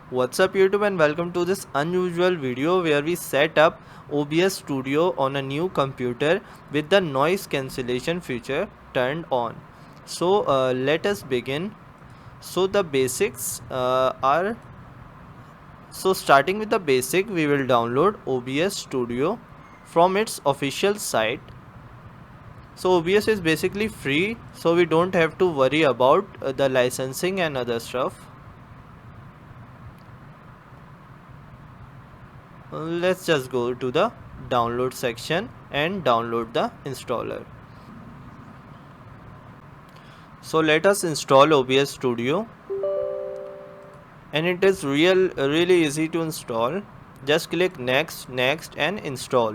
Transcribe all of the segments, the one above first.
What's up YouTube and welcome to this unusual video where we set up OBS Studio on a new computer with the noise cancellation feature turned on. So let us begin. So the basics are, so starting with the basic, we will download OBS Studio from its official site. So OBS is basically free, so we don't have to worry about the licensing and other stuff. Let's just go to the download section and download the installer. So let us install OBS Studio, and it is really easy to install. Just click next and install.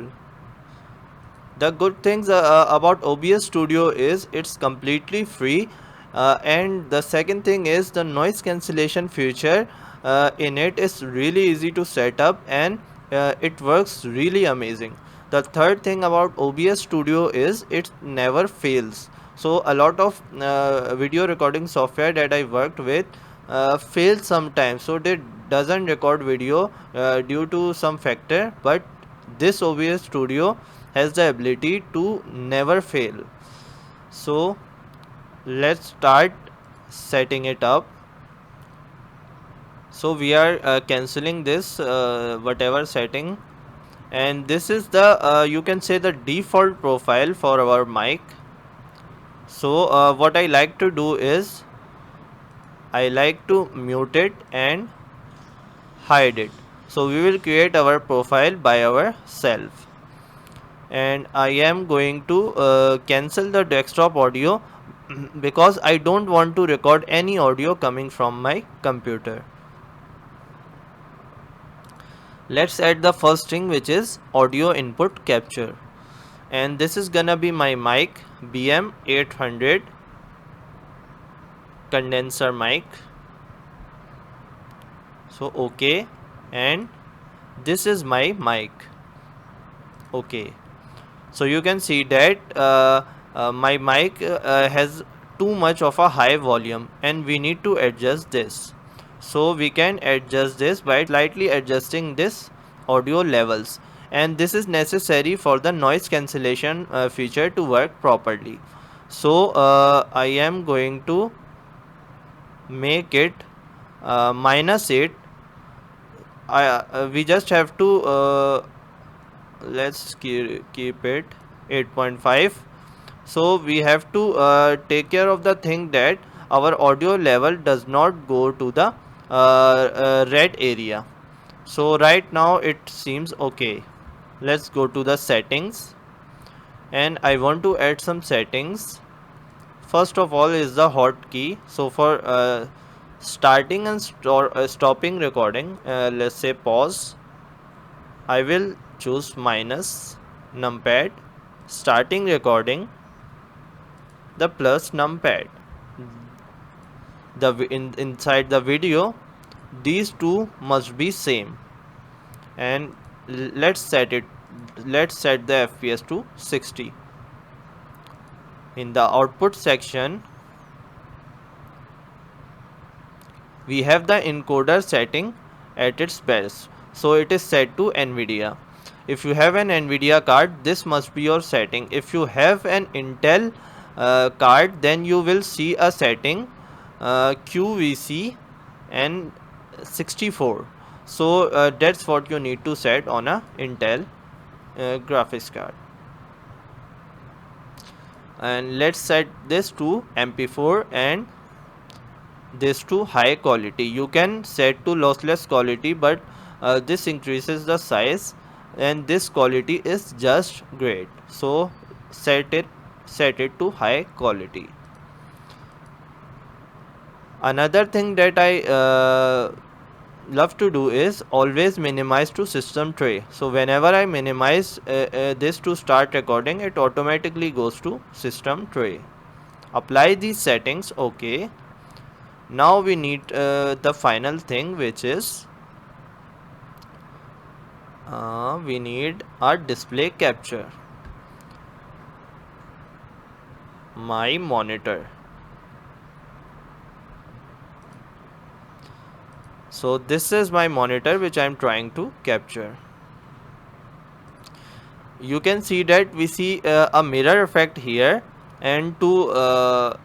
The good things about OBS Studio is it's completely free, and the second thing is the noise cancellation feature in it is really easy to set up, and it works really amazing. The third thing about OBS Studio is it never fails. So a lot of video recording software that I worked with fails sometimes, so they doesn't record video due to some factor, but this OBS Studio has the ability to never fail. So let's start setting it up. So we are cancelling this whatever setting, and this is the you can say the default profile for our mic. So what I like to do is I like to mute it and hide it. So we will create our profile by ourselves, and I am going to cancel the desktop audio because I don't want to record any audio coming from my computer. Let's add the first thing, which is audio input capture, and this is gonna be my mic BM800 condenser mic. So okay, and this is my mic. Okay, so you can see that my mic has too much of a high volume, and we need to adjust this. So we can adjust this by slightly adjusting this audio levels, and this is necessary for the noise cancellation feature to work properly. So I am going to make it -8. We just have to let's keep it 8.5. So we have to take care of the thing that our audio level does not go to the red area. So right now it seems okay. Let's go to the settings, and I want to add some settings. First of all is the hotkey. So for starting and stopping recording, let's say pause, I will choose minus numpad. Starting recording, the plus numpad. Inside the video, these two must be same, and let's set the FPS to 60. In the output section, we have the encoder setting at its best, so it is set to NVIDIA. If you have an NVIDIA card, this must be your setting. If you have an Intel card, then you will see a setting QVC and 64. So that's what you need to set on a Intel graphics card. And let's set this to MP4 and this to high quality. You can set to lossless quality, but this increases the size, and this quality is just great. So set it to high quality. Another thing that I love to do is always minimize to system tray. So whenever I minimize this to start recording, it automatically goes to system tray. Apply these settings. Okay, now we need the final thing, which is we need our display capture, my monitor. So this is my monitor which I am trying to capture. You can see that we see a mirror effect here, and to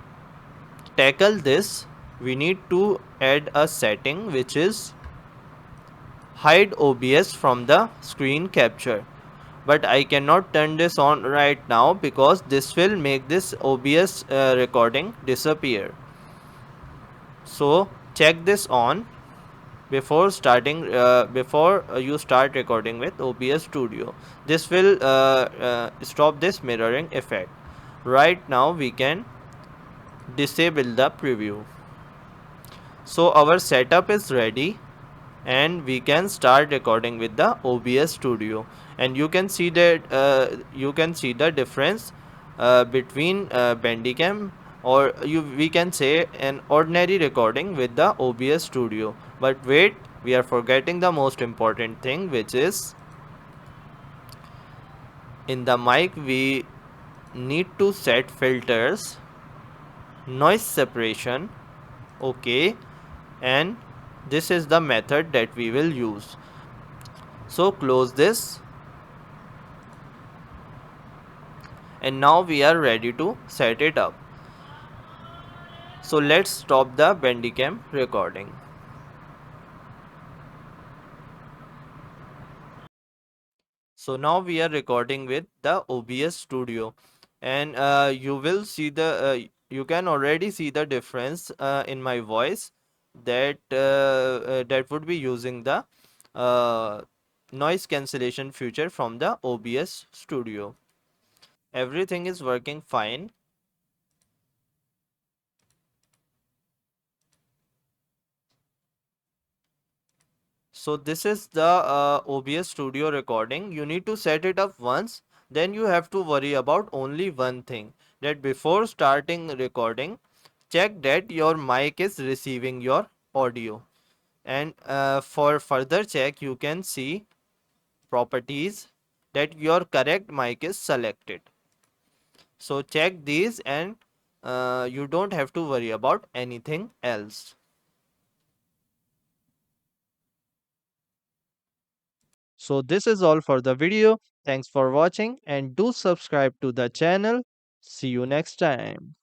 tackle this we need to add a setting which is hide OBS from the screen capture. But I cannot turn this on right now because this will make this OBS recording disappear. So check this on before you start recording with OBS Studio. This will stop this mirroring effect. Right now we can disable the preview. So our setup is ready and we can start recording with the OBS Studio, and you can see that you can see the difference between Bandicam, or we can say an ordinary recording with the OBS Studio. But wait, we are forgetting the most important thing, which is in the mic we need to set filters, noise separation, okay, and this is the method that we will use. So close this, and now we are ready to set it up. So let's stop the Bandicam recording. So now we are recording with the OBS Studio, and you will see you can already see the difference in my voice, that that would be using the uh, noise cancellation feature from the OBS Studio. Everything is working fine. So this is the OBS Studio recording. You need to set it up once. Then you have to worry about only one thing, that before starting recording, check that your mic is receiving your audio. And for further check, you can see properties, that your correct mic is selected. So check these, and you don't have to worry about anything else. So this is all for the video. Thanks for watching and do subscribe to the channel. See you next time.